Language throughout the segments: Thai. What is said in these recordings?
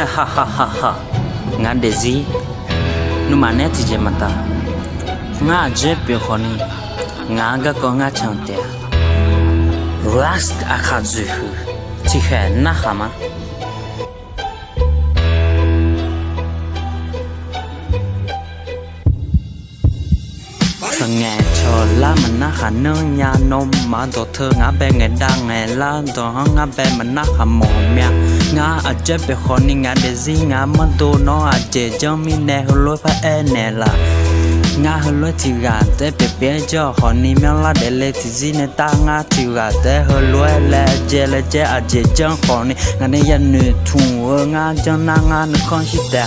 ha ha ha ha nga dezi numa ne tije mata nga je pe khoni nga ga ko nga chante last akhazu ti kha na khama nghe cho la mình na khả nương nhà nôm mà đồ thơ ngã bè ngày đang ngày la đồ ngã bè mình na khả mỏ mẹ ngã ở trên bè khó ni ngã để gì ngã mà đồ nó ở chế cho mi nè hơi lối phải e nè là ngã hơi lối thì gà để bè bè cho khó ni mẹ la để lấy thì gì nè ta ngã thì gà để hơi lối là chế ở chế cho khó ni ngã này dân nữ thùng ngã cho na ngã nữ con shit đẻ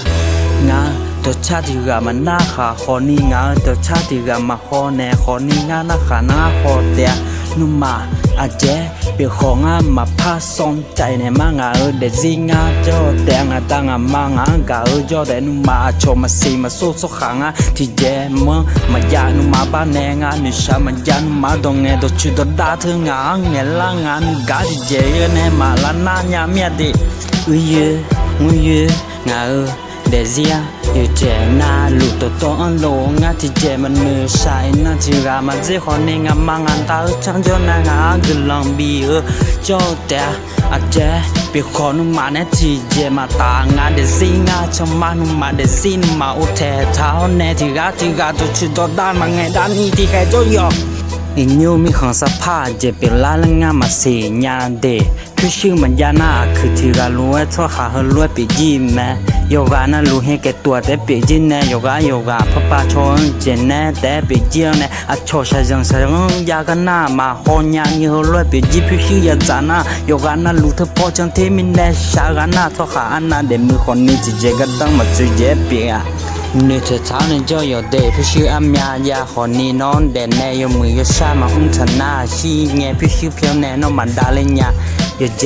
ngãตัวชาติกามันน่าขาขอนี่งาตัวชาติกามาขอแน่ขอนี่งาน่าขาน่าขอเตียนุ่มมาอาเจเปียของงามาพาสนใจในมางาเดซิงาจอแดงตังมางากาจอแดนุ่มมาชมมาสีมาสู้สขางาที่เจเมืองมายานุ่มมาบ้านแนงานิชามันยานุ่มมาดงเงดชุดดาเธองาเงล่างานกาที่เจเนมาลานานยาเมียดิงุยงาđể riêng yêu trẻ na lụt tổ tổ lỗ ngã thì trẻ mình mưa sai na thì gà mà dễ khó nên ngắm mang ăn ta chẳng cho na ngã cứ lòng bị cho trẻ à trẻ bị khó nung mà nè thì trẻ mà ta ngã để riêng ngã trong má nung mà để xin mà ô thể tháo nè thì gà tôi chỉ đó đan mà ngày đan thì cái cho yo nhiều mi không sắp phá chế bị lá lăng ngã mà xì nhà để cứชื่อมันยานาคือที่กาลัวทั่วขาเฮลัวปีจีแม่โยกานะลูเฮแกตัวแต่ปีจีแน่โยกาพระปาชนเจนแน่แต่ปีจีแน่อะโชชะจังสะยากันนามาฮอนยานี่เฮลัวปีจีคือชื่อยาจานะโยกานะลูเธอพอจังเทมินแน่ชากันนาทั่วขาอันน่ะเดมือคนนี้ที่เจกันตั้งมาจุเจปีอ่ะนึกถึงเช้าในจอยเดย์พี่ชื่ออามยาคนนี้น้องเด่นแน่ยมือยชามาอุ้งชนะชีเงพี่ชื่อเพียวแน่น้องมันดาเลยเนี่ยยเจ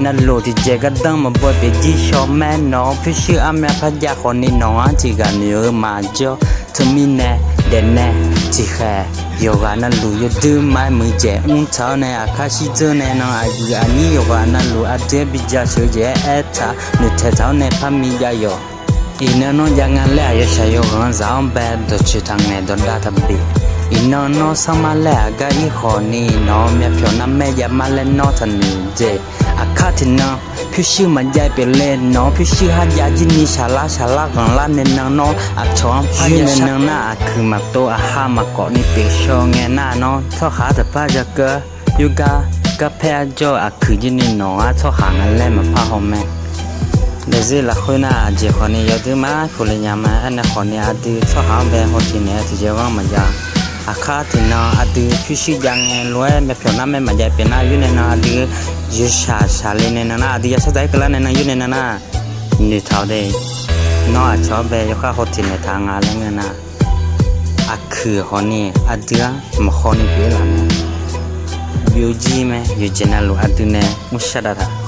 นั่นโลที่เจก็ตั้งมาบ่ไปจีชอแม่น้องพี่ชื่ออามพัดยาคนนี้น้องที่กันเยอะมาเจอเธอมีแน่เด่นแน่ที่แค่โยกานั่นลูยดื้อไม้มือเจอุ้งเช้าในอาคาชิเจอแน่น้องอายุอันนี้โยกานั่นลูอาเจบิจาเฉยเจเอท่านึกถึงเช้าในพามียาโยอีนั่นน้องยังงั้นแหละยชายโยกันสาวแบดตัวชิดทางในดอนดาทับบีอีน้องสมาแลกอีขอนี่น้องแม่เพียวน้ำแม่ยามาเล่นน้องทันนี่เจอาคาที่น้องพี่ชื่อมันยายเป็นเล่นน้องพี่ชื่อฮัจยาจินีชาลากันล้านเนน้องอาชอมพายเนน้าคือมาโตอาหามาเกาะนี่เปียชงเงน่าน้องท้อขาแต่ป้าจะเกอยูกากะแพจ่ออาคือจินีน้องท้อหางอะไรมาพาหอมแม่เดี๋ยวสิละคนน่ะเจ้าคนนี้ยอดมาคุยยามาอันนั้นคนนี้อดีตท้อหางแบบคนที่เนี่ยที่เจ้าว่ามันยาอาคาที่น้องอดีตพี่ชื่อยังรวยแม่เพียวน้ำแม่มาใจเป็นอายุในน้องอดีตยุชาเลนในน้องอดีตยาสดายกลั่นในน้องยุในน้องนี่เท่าเดิมน้องชอบแบบยกข้าที่ในทางงานแล้วเนี่ยนะอาคือคนนี้อดีตมาคนนี้เป็นอะไรบิวจีไหมยูเจนัลอดีตเนี่ยมุชดา